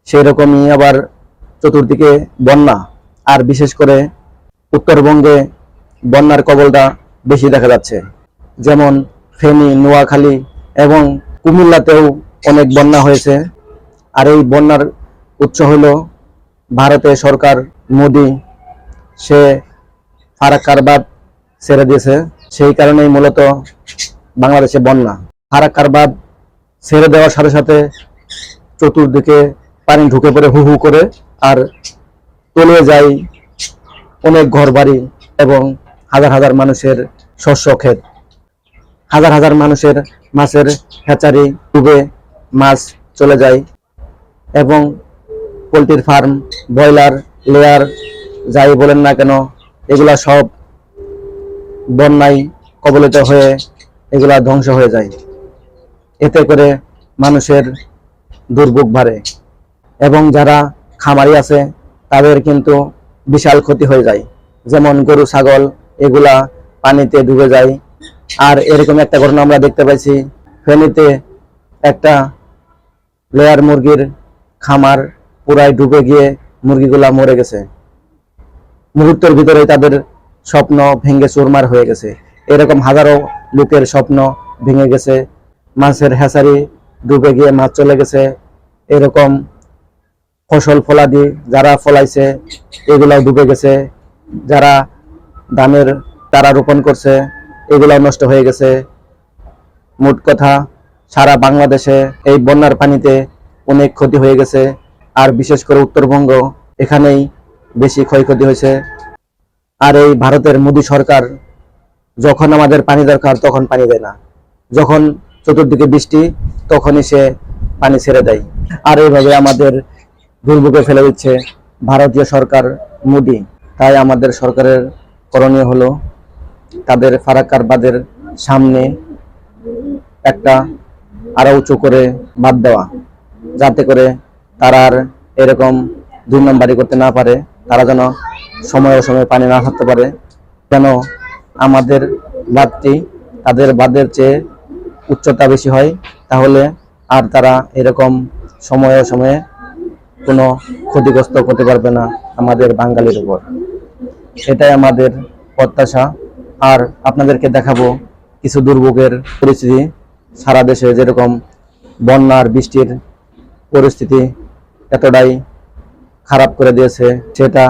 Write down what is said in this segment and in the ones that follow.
সেই রকমই আবার চতুর্দিকে বন্যা, আর বিশেষ করে উত্তরবঙ্গে বন্যার কবলটা বেশি দেখা যাচ্ছে। যেমন ফেনী, নোয়াখালী এবং কুমিল্লাতেও অনেক বন্যা হয়েছে। আর এই বন্যার উৎস হলো ভারতে সরকার মোদি, সে ফারাক্কার বাঁধ ছেড়ে দিয়েছে। সেই কারণেই মূলত বাংলাদেশে বন্যা। ফারাক্কার বাঁধ ছেড়ে দেওয়ার সাথে সাথে চতুর্দিকে পানি ঢুকে পড়ে হু হু করে, আর তলিয়ে যায় অনেক ঘরবাড়ি এবং হাজার হাজার মানুষের শস্য ক্ষেত। হাজার হাজার মানুষের মাছের হ্যাচারি ডুবে মাছ চলে যায় এবং পোলট্রির ফার্ম, ব্রয়লার, লেয়ার যাই বলেন না কেন, এগুলা সব বন্যায় কবলিত হয়ে এগুলা ধ্বংস হয়ে যায়। এতে করে মানুষের দুর্ভোগ বাড়ে এবং যারা খামারি আছে তাদের কিন্তু বিশাল ক্ষতি হয়ে যায়। যেমন গরু, ছাগল এগুলা পানিতে ডুবে যায়। আর এরকম একটা ঘটনা আমরা দেখতে পাইছি, ফেনীতে একটা লেয়ার মুরগির খামার পুরাই ডুবে গিয়ে মুরগিগুলা মরে গেছে। মুহূর্তের ভিতরে তাদের স্বপ্ন ভেঙে চুরমার হয়ে গেছে। এরকম হাজারো লোকের স্বপ্ন ভেঙে গেছে। মাছের হ্যাচারি ডুবে গিয়ে মাছ চলে গেছে। এরকম ফসল ফলাদি যারা ফলাইছে এগুলাও ডুবে গেছে। যারা ধানের চারা রোপণ করছে এগুলাও নষ্ট হয়ে গেছে। মোট কথা সারা বাংলাদেশে এই বন্যার পানিতে অনেক ক্ষতি হয়ে গেছে। আর বিশেষ করে উত্তরবঙ্গ, এখানেই বেশি ক্ষয়ক্ষতি হয়েছে। আর এই ভারতের মোদী সরকার যখন আমাদের পানি দরকার তখন পানি দেয় না, যখন চতুর্দিকে বৃষ্টি তখনই সে পানি ছেড়ে দেয়। আর এইভাবে আমাদের দুর্ভোগে ফেলে দিচ্ছে ভারতীয় সরকার মোদী। তাই আমাদের সরকারের করণীয় হলো তাদের ফারাক্কার বাঁধের সামনে একটা আরো উঁচু করে বাঁধ দেওয়া, যাতে করে তারা আর এরকম দুই নম্বরই করতে না পারে। তারা যেন সময়ে সময়ে পানি না থাকতে পারে, যেন আমাদের বাঁধটি তাদের বাঁধের চেয়ে উচ্চতা বেশি হয়, তাহলে আর তারা এরকম সময়ে সময়ে কোনো ক্ষতিগ্রস্ত করতে পারবে না আমাদের বাঙালির উপর। এটাই আমাদের প্রত্যাশা। আর আপনাদেরকে দেখাবো কিছু দুর্ভোগের পরিস্থিতি। সারা দেশে যেরকম বন্যার বৃষ্টির পরিস্থিতি এতটাই খারাপ করে দিয়েছে, সেটা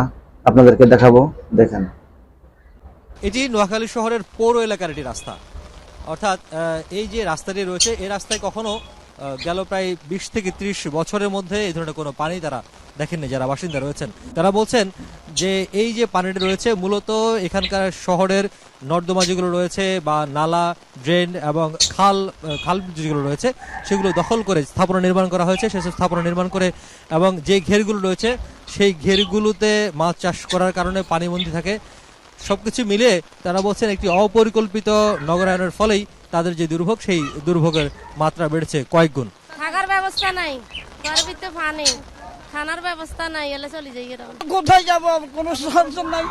আপনাদেরকে দেখাবো, দেখেন। এটি নোয়াখালী শহরের পৌর এলাকার একটি রাস্তা। অর্থাৎ এই যে রাস্তাটি রয়েছে, এই রাস্তায় কখনো গেল প্রায় 20 থেকে 30 বছরের মধ্যে এই ধরনের কোনো পানি তারা দেখেননি। যারা বাসিন্দা রয়েছেন তারা বলছেন যে এই যে পানিটি রয়েছে মূলত এখানকার শহরের নর্দমা যেগুলো রয়েছে বা নালা, ড্রেন এবং খাল যেগুলো রয়েছে সেগুলো দখল করে স্থাপনা নির্মাণ করা হয়েছে। সেসব স্থাপনা নির্মাণ করে এবং যে ঘেরগুলো রয়েছে সেই ঘেরগুলোতে মাছ চাষ করার কারণে পানিবন্দী থাকে। সবকিছু মিলে তারা বলছেন একটি অপরিকল্পিত নগরায়নের ফলেই তাদের যে দুর্ভোগ, সেই দুর্ভোগের মাত্রা বেড়েছে কয়েক গুণ। থাকার ব্যবস্থা নাই, ঘরের ভিতরে পানি, খানার ব্যবস্থা নাই, এলে চলে যাই। কোথায় যাবো, কোনো সঞ্চয় নাই,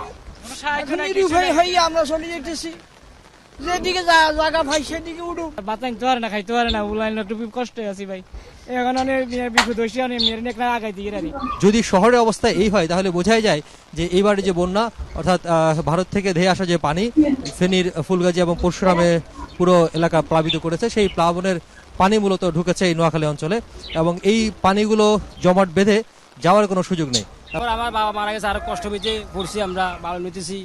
আমরা চলে যেতেছি। যেদিকে জায়গা ভাই সেদিকে উঠুক। বাতাইতে পারে না, খাইতে পারে না, উলাইন একটু কষ্টে আছি ভাই। এখন বিপদ হয়েছি, আগাই দিয়ে। যদি শহরের অবস্থা এই হয় তাহলে বোঝাই যায় যে এইবারে যে বন্যা, অর্থাৎ ভারত থেকে ধেয়ে আসা যে পানি ফেনীর ফুলগাজী এবং পরশুরামে পুরো এলাকা প্লাবিত করেছে, সেই প্লাবনের পানি মূলত ঢুকেছে এই নোয়াখালী অঞ্চলে এবং এই পানিগুলো জমাট বেঁধে যাওয়ার কোনো সুযোগ নেই। আমার বাবা মারা গেছে, আরো কষ্ট পেয়েছে, পড়ছি আমরা, ভালো নিতেছি,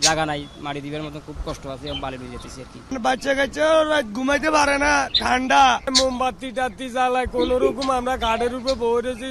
জায়গা নাই, মাটি দিবের মতো খুব কষ্ট আছে, বালি নিয়ে যেতেছি আর কি। বাচ্চা কাচ্চা ঘুমাইতে পারে না, ঠান্ডা, মোমবাতি টাতি জ্বালায় কোন রকম আমরা ঘাটের উপরে বসেছি।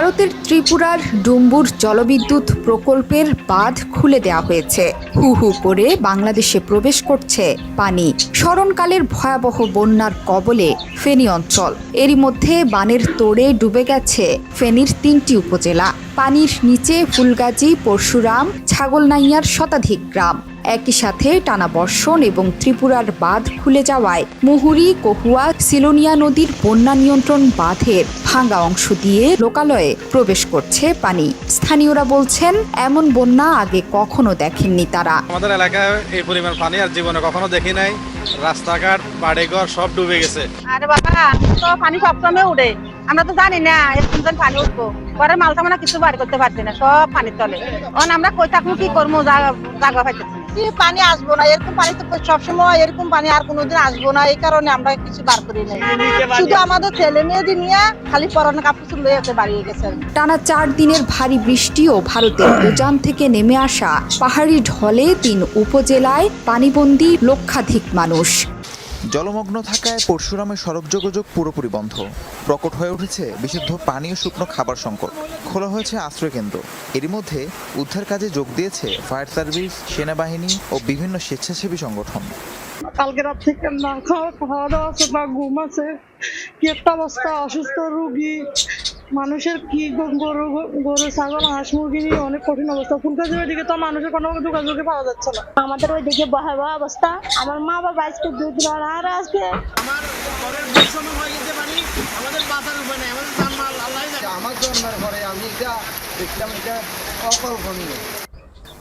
ভারতের ত্রিপুরার ডুম্বুর জলবিদ্যুৎ প্রকল্পের বাঁধ খুলে দেওয়া হয়েছে। হু হু করে বাংলাদেশে প্রবেশ করছে পানি। স্মরণকালের ভয়াবহ বন্যার কবলে ফেনী অঞ্চল। এরই মধ্যে বানের তোড়ে ডুবে গেছে ফেনীর 3টি উপজেলা। পানির নিচে ফুলগাজী, পরশুরাম, ছাগলনাইয়ার শতাধিক গ্রাম। একই সাথে টানা বর্ষণ এবং ত্রিপুরার বাঁধ খুলে যাওয়ায় মুহুরী, কহুয়া, সিলোনিয়া নদীর বন্যা নিয়ন্ত্রণ বাঁধের ভাঙা অংশ দিয়ে লোকালয়ে প্রবেশ করছে পানি। স্থানীয়রা বলছেন, এমন বন্যা আগে কখনো দেখেননি তারা। আমাদের এলাকায় এই পরিমাণ পানি আর জীবনে কখনো দেখি নাই। রাস্তাঘাট, বাড়িঘর সব ডুবে গেছে। আরে বাবা, তো পানি সবসময় উঠে, আমরা তো জানি না এরকম পানি উঠবো। পরে মাল সামানা কিছু বাড়ি করতে পারছি না, সব পানির তলে। আমরা কই থাকবো, কি করবো, জায়গা পাইতেছি। পানি আসবো না, এরকম পানি তো সবসময়, এরকম পানি আর কোনোদিন আসবো না। এই কারণে আমরা কিছু বার করি নাই। শুধু আমাদের ছেলে মেয়েদের নিয়ে খালি পরনে কাপড় লয়ে এসে বাড়িয়ে গেছে। টানা 4 দিনের ভারী বৃষ্টি ও ভারতের উজান থেকে নেমে আসা পাহাড়ি ঢলে 3 উপজেলায় পানিবন্দী লক্ষাধিক মানুষ। জলমগ্ন থাকায় পরশুরামের সড়ক যোগাযোগ পুরোপুরি বন্ধ। প্রকট হয়ে উঠেছে বিশুদ্ধ পানি ও শুকনো খাবার সংকট। খোলা হয়েছে আশ্রয়কেন্দ্র। এরই মধ্যে উদ্ধার কাজে যোগ দিয়েছে ফায়ার সার্ভিস, সেনাবাহিনী ও বিভিন্ন স্বেচ্ছাসেবী সংগঠন। কালকে রাত থেকে না খাওয়া দাওয়া আছে, না ঘুম আছে, কি একটা অবস্থা। অসুস্থ রোগী মানুষের, কি গরু ছাগল হাঁস মুরগি নিয়ে অনেক কঠিন অবস্থা। ফুলগাজীর ওইদিকে তো মানুষের কোনো যোগাযোগে পাওয়া যাচ্ছে না। আমাদের ওইদিকে ভয়াবহ অবস্থা। আমার মা বাবা আজকে 2 দিন আর আজকে আমার ঘরের বিছানা হয়ে গেছে পানি। আমাদের বাঁচার উপায় নেই, আমাদের জানমাল আল্লাহই জানে। আমার জন্মের ঘরে আমি এটা দেখলাম, এটা অকল্পনীয়।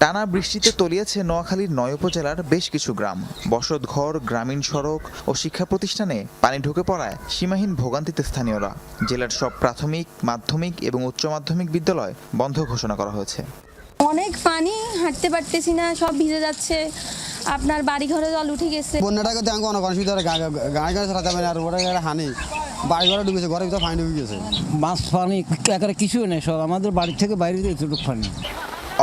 টানা বৃষ্টিতে তলিয়েছে নোয়াখালীর 9 উপজেলার বেশ কিছু গ্রাম। বসতঘর, গ্রামীণ সড়ক ও শিক্ষা প্রতিষ্ঠানে পানি ঢুকে পড়ায় সীমাহীন ভোগান্তিতে স্থানীয়রা। জেলার সব প্রাথমিক, মাধ্যমিক এবং উচ্চ মাধ্যমিক বিদ্যালয় বন্ধ ঘোষণা করা হয়েছে। অনেক পানি, হাঁটতে পারতেছি না, সব ভিজে যাচ্ছে। আপনার বাড়ি ঘরে জল উঠে গেছে। বন্যাটা করতে আমাকে অনেক অসুবিধা হয়। গায়ে গায়ে ছাড়া যাবে না, আর ওরা হানি বাড়ি ঘরে ডুবেছে, ঘরের ভিতরে পানি ডুবে গেছে। মাছ পানি একেবারে কিছুই নেই, সব আমাদের বাড়ি থেকে বাইরে এতটুকু পানি।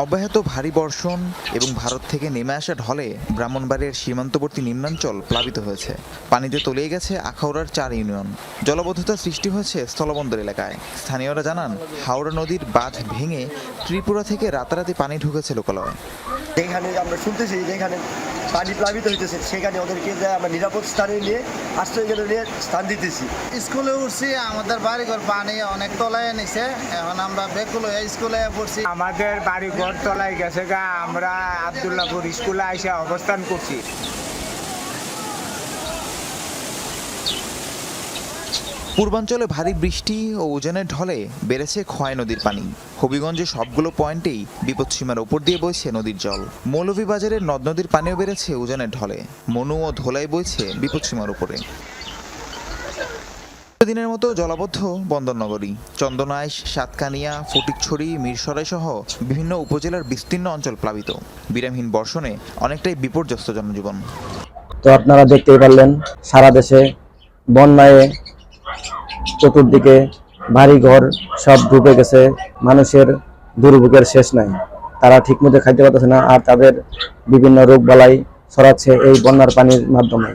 অব্যাহত ভারী বর্ষণ এবং ভারত থেকে নেমে আসা ঢলে ব্রাহ্মণবাড়িয়ার সীমান্তবর্তী নিম্নাঞ্চল প্লাবিত হয়েছে। পানিতে তলিয়ে গেছে আখাউড়ার 4 ইউনিয়ন। জলবদ্ধতার সৃষ্টি হয়েছে স্থলবন্দর এলাকায়। স্থানীয়রা জানান, হাওড়া নদীর বাঁধ ভেঙে ত্রিপুরা থেকে রাতারাতি পানি ঢুকেছে লোকালয়ে। যেখানে আমরা শুনতেছি যেখানে পানি প্লাবিত হইতেছে, সেখানে ওদেরকে আমরা নিরাপদ স্থানে নিয়ে আশ্রয়কেন্দ্র নিয়ে স্থান দিতেছি। স্কুলে উঠছি, আমাদের বাড়িঘর পানি অনেক তলায় নিছে। এখন আমরা বেকুল হয়ে স্কুলে পড়ছি। আমাদের বাড়িঘর তলায় গেছে গা। আমরা আব্দুল্লাহপুর স্কুলে এসে অবস্থান করছি। পূর্বাঞ্চলে ভারী বৃষ্টি ও উজানের ঢলে বেড়েছে খোয়াই নদীর পানি। হবিগঞ্জের সবগুলো পয়েন্টেই বিপদসীমার উপর দিয়ে বইছে নদীর জল। মৌলভীবাজারের নদ নদীর পানিও বেড়েছে উজানের ঢলে। মনু ও ধোলাই বইছে বিপদসীমার উপরে। দিনের মতো জলাবদ্ধ বন্দরনগরী। চন্দনাইশ, সাতকানিয়া, ফটিকছড়ি, মিরসরাই সহ বিভিন্ন উপজেলার বিস্তীর্ণ অঞ্চল প্লাবিত। বিরামহীন বর্ষণে অনেকটাই বিপর্যস্ত জনজীবন। তো আপনারা দেখতেই পারলেন, সারা দেশে বন্যায় চতুর্দিকে বাড়ি ঘর সব ডুবে গেছে। মানুষের দুর্ভোগের শেষ নাই। তারা ঠিকমতো খাইতে পারতেছে না, আর তাদের বিভিন্ন রোগ বালাই ছড়াচ্ছে এই বন্যার পানির মাধ্যমে।